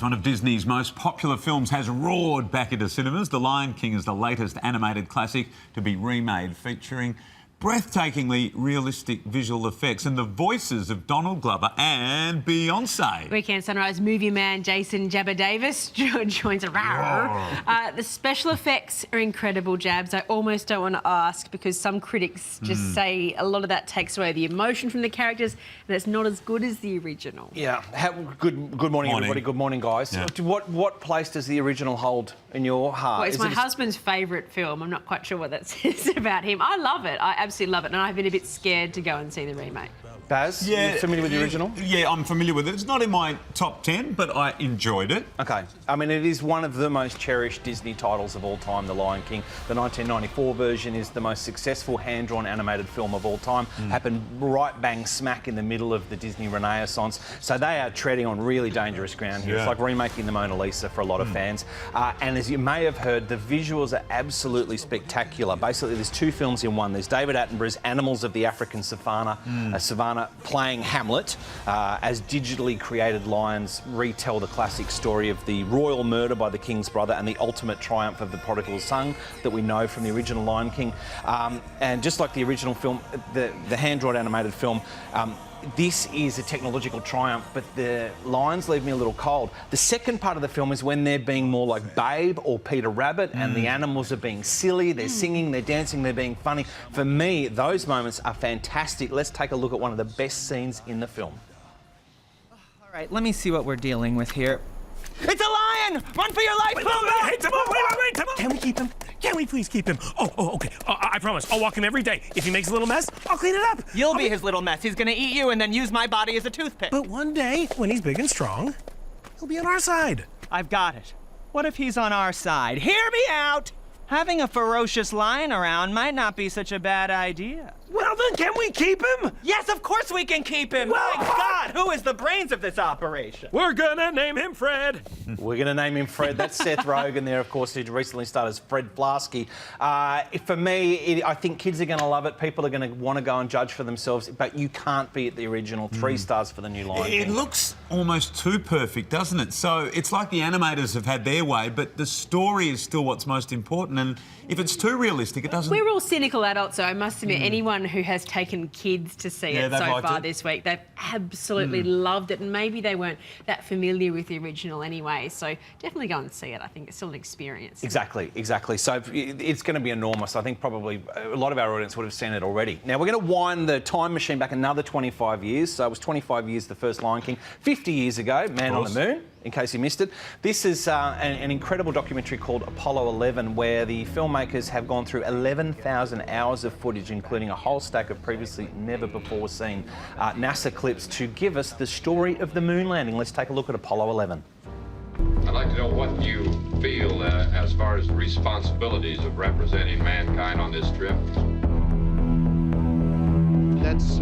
Jabs, one of Disney's most popular films, has roared back into cinemas. The Lion King is the latest animated classic to be remade, featuring breathtakingly realistic visual effects and the voices of Donald Glover and Beyonce. Weekend Sunrise movie man Jason Jabba Davis joins a the special effects are incredible, Jabs. I almost don't want to ask because some critics just say a lot of that takes away the emotion from the characters and it's not as good as the original. Yeah. Good morning, everybody. Good morning, guys. Yeah. What place does the original hold in your heart? Well, it's my husband's favourite film. I'm not quite sure what that says about him. I love it. I absolutely love it, and I've been a bit scared to go and see the remake. Baz, you familiar with the original? Yeah, I'm familiar with it. It's not in my top 10, but I enjoyed it. Okay. I mean, it is one of the most cherished Disney titles of all time, The Lion King. The 1994 version is the most successful hand-drawn animated film of all time. Happened right bang smack in the middle of the Disney Renaissance. So they are treading on really dangerous ground here. Yeah. It's like remaking the Mona Lisa for a lot of fans. And as you may have heard, the visuals are absolutely spectacular. Basically, there's two films in one. There's David Attenborough's Animals of the African Savannah, playing Hamlet as digitally created lions retell the classic story of the royal murder by the king's brother and the ultimate triumph of the prodigal son that we know from the original Lion King. And just like the original film, the hand-drawn animated film, this is a technological triumph, but the lions leave me a little cold. The second part of the film is when they're being more like Babe or Peter Rabbit and the animals are being silly, they're singing, they're dancing, they're being funny. For me, those moments are fantastic. Let's take a look at one of the best scenes in the film. All right, let me see what we're dealing with here. It's a lion! Run for your life! Wait, Tim! Can we keep him? Can we please keep him? Okay. I promise. I'll walk him every day. If he makes a little mess, I'll clean it up. You'll be his little mess. He's gonna eat you and then use my body as a toothpick. But one day, when he's big and strong, he'll be on our side. I've got it. What if he's on our side? Hear me out! Having a ferocious lion around might not be such a bad idea. Well, then, can we keep him? Yes, of course we can keep him! Well, My God, who is the brains of this operation? We're gonna name him Fred. We're going to name him Fred. That's Seth Rogen there, of course, who recently starred as Fred Flasky. For me, I think kids are going to love it. People are going to want to go and judge for themselves, but you can't beat the original. 3 stars for the new Lion King. It looks almost too perfect, doesn't it? So it's like the animators have had their way, but the story is still what's most important. And if it's too realistic, it doesn't... We're all cynical adults, so I must admit, anyone who has taken kids to see it so far this week, they've absolutely loved it, and maybe they weren't that familiar with the original anyway, so definitely go and see it. I think it's still an experience. Exactly. So it's going to be enormous. I think probably a lot of our audience would have seen it already. Now, we're going to wind the time machine back another 25 years. So it was 25 years the first Lion King. 50 years ago, Man on the Moon, in case you missed it. This is an incredible documentary called Apollo 11, where the filmmakers have gone through 11,000 hours of footage, including a whole stack of previously never before seen NASA clips to give us the story of the moon landing. Let's take a look at Apollo 11. I'd like to know what you feel as far as the responsibilities of representing mankind on this trip. That's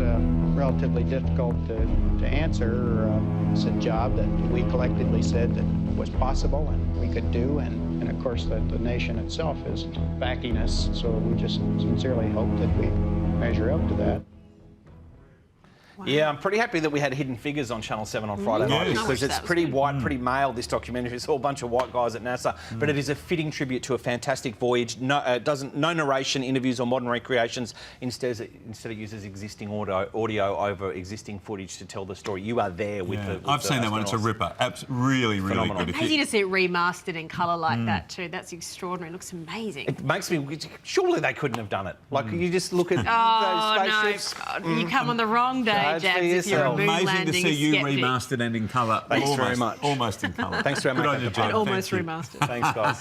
relatively difficult to answer. It's a job that we collectively said that was possible and we could do, and of course the nation itself is backing us, so we just sincerely hope that we measure up to that. Wow. Yeah, I'm pretty happy that we had Hidden Figures on Channel 7 on Friday night because it's pretty white, pretty male, this documentary. It's all a bunch of white guys at NASA, but it is a fitting tribute to a fantastic voyage. No narration, interviews or modern recreations. Instead it uses existing audio over existing footage to tell the story. You are there with the I've seen that one. It's a ripper. Really good. Amazing to see it remastered in colour like that too. That's extraordinary. It looks amazing. It makes me... Surely they couldn't have done it. Like, you just look at those spaceships. No, you come on the wrong day. Jabs, if you're a moon Amazing to see you remastered and in colour. Thanks very much. Almost in colour. Thanks to our Good on makeup you, department. Jab. Almost Thank you. remastered. Thanks, guys.